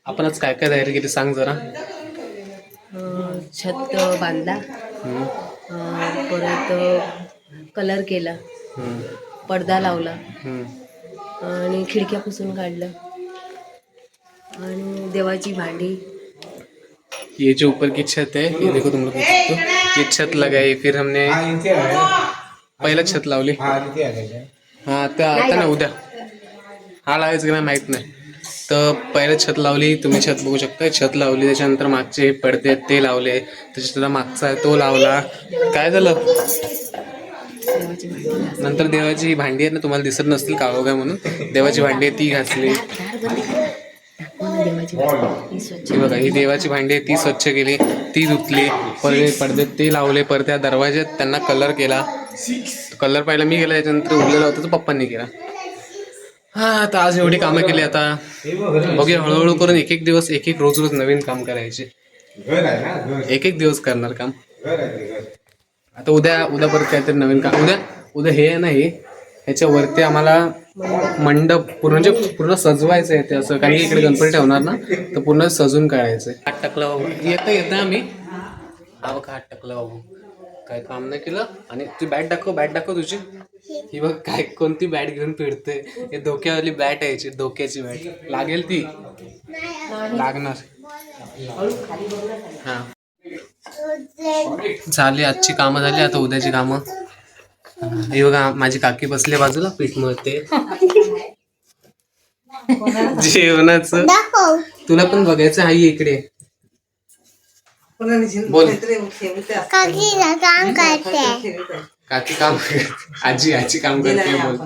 आपण आज काय काय तयारी केली सांग जरा. छत बांधला, हम्म, परत कलर केला, हम्म, पडदा लावला हम्म. आणि खिडक्या पुसून काढलं आणि देवाची भांडी. ये जो ऊपर की छत है ये देखो तुम लोग देख सकते हो. ये छत लगाई फिर हमने पहिला छत लावली. हा त्या आता ना उद्या हा लावायचं की नाही माहित नाही. तर पहिलं छत लावली, तुम्ही छत बघू शकता. छत लावली, त्याच्यानंतर मागचे पडदे आहेत ते लावले, त्याच्यानंतर मागचा आहे तो लावला. काय झालं देवाची भांडी नंतर देवाची भांडी आहेत ना, तुम्हाला दिसत नसतील काळोख आहे म्हणून. देवाची भांडी आहे ती घासली. देवाची भांडी स्वच्छ ही बघा ही देवाची भांडी आहे ती स्वच्छ केली, ती धुतली. पडदे ते लावले, परत त्या दरवाज्यात त्यांना कलर केला. कलर पहिला मी केला, त्याच्यानंतर उरलेला होता तो पप्पांनी केला. हा आता आज एवढी कामं केली. आता बघूया हळूहळू करून एक एक दिवस एक एक रोज नवीन काम करायचे. एक एक दिवस करणार काम. आता उद्या परत काहीतरी नवीन काम. उद्या हे आहे ना, हे ह्याच्यावरती आम्हाला मंडप पूर्ण सजवायचं आहे. ते असं काही इकडे गणपती ठेवणार ना, तर पूर्ण सजून काढायचंय. हात टाकला बाबू येतं आम्ही. हा बघ हात टाकला बाबू, काय काम नाही केलं. आणि तू बॅट दाखव तुझी. ही बघ काय कोणती बॅट घेऊन फिरते. हे डोक्यावाली बॅट आहे, डोक्याची बॅट. लागेल ती लागणार. हा झाली आजची कामं झाली. आता उद्याची कामं. हे बघा माझी काकी बसले बाजूला पीठ मळते जेवणाचं. तुला पण बघायचं आहे इकडे. बोल काम करते. काकी काम आजी काम करते. बोल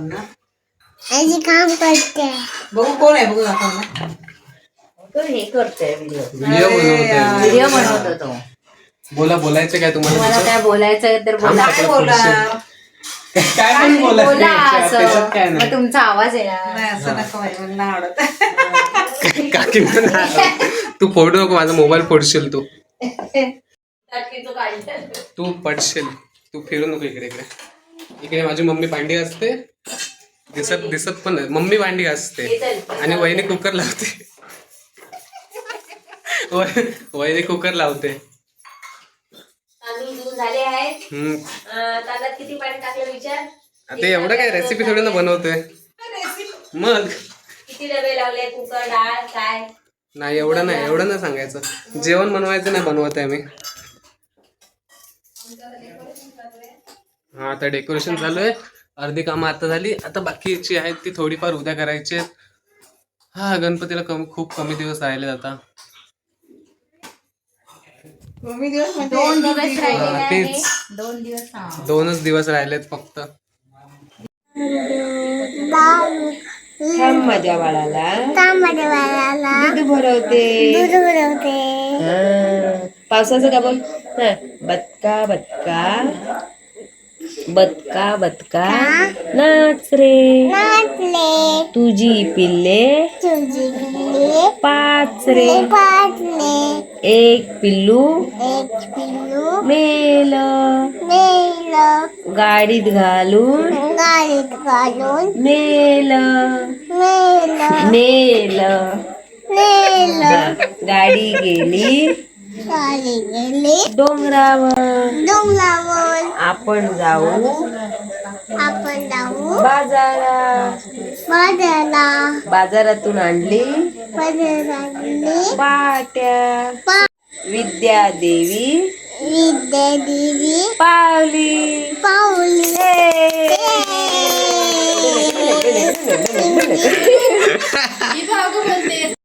आजी काम करते. बघू कोण आहे, बघू दाखव. तो हे करतोय व्हिडिओ बनवतो तो. बोलायचं काय तुम्हाला काय बोलायचं तर बोला. काय बोलणार? काय पण बोलायचं त्याच्यात काय मग नाही. तुमचा आवाज येणार. नाही असं नको व्हायला, मला नाही आवडत. काकी तू फोडू नको, माझा मोबाईल फोडशील तू. तू पडशील. तू फिरू नको इकडे. इकडे माझी मम्मी भांडी घासते. दिसत पण नाही. मम्मी भांडी घासते आणि वहिनी कुकर लावते. वहिनी कुकर लावते. तांदूळ झाले आहेत. तांदळात किती पाणी टाकलं विचार. आता एवढं काय रेसिपी थोडी ना बनवतोय. मग किती डबे लावले, कुकर डाळ काय. नाही एवढं नाही सांगायचं. जेवण बनवायचं नाही, बनवत आहे मी. हा आता डेकोरेशन चालू आहे. अर्धी कामं आता झाली. आता बाकीची आहेत ती थोडीफार उद्या करायची. हा गणपतीला खूप कमी दिवस राहिले आता. 2 दिवस म्हणजे 2 दिवस राहिले. तेच 2 दिवस. 2च दिवस राहिलेत फक्त. माझ्या बाळाला माझ्या बाळाला दूध भरवते. दूध भरवते. पावसाचं का बोल. बदका बदका बदका बदका नाच रे. नाचले तुझी पिल्ले तुझी पाच रे. पाचले. एक पिल्लू एक पिल्लू मेल मेलं. गाडीत घालून गाडीत घालून मेल मेलं. नेल. नेलं. गाडी गेली गाडी गेली डोंगरावर. डोंगरावर. आपण जाऊ आपण जाऊ बाजारात. बाजारातून आणली बाजारातली पाट्या. विद्या देवी पावली. पावली.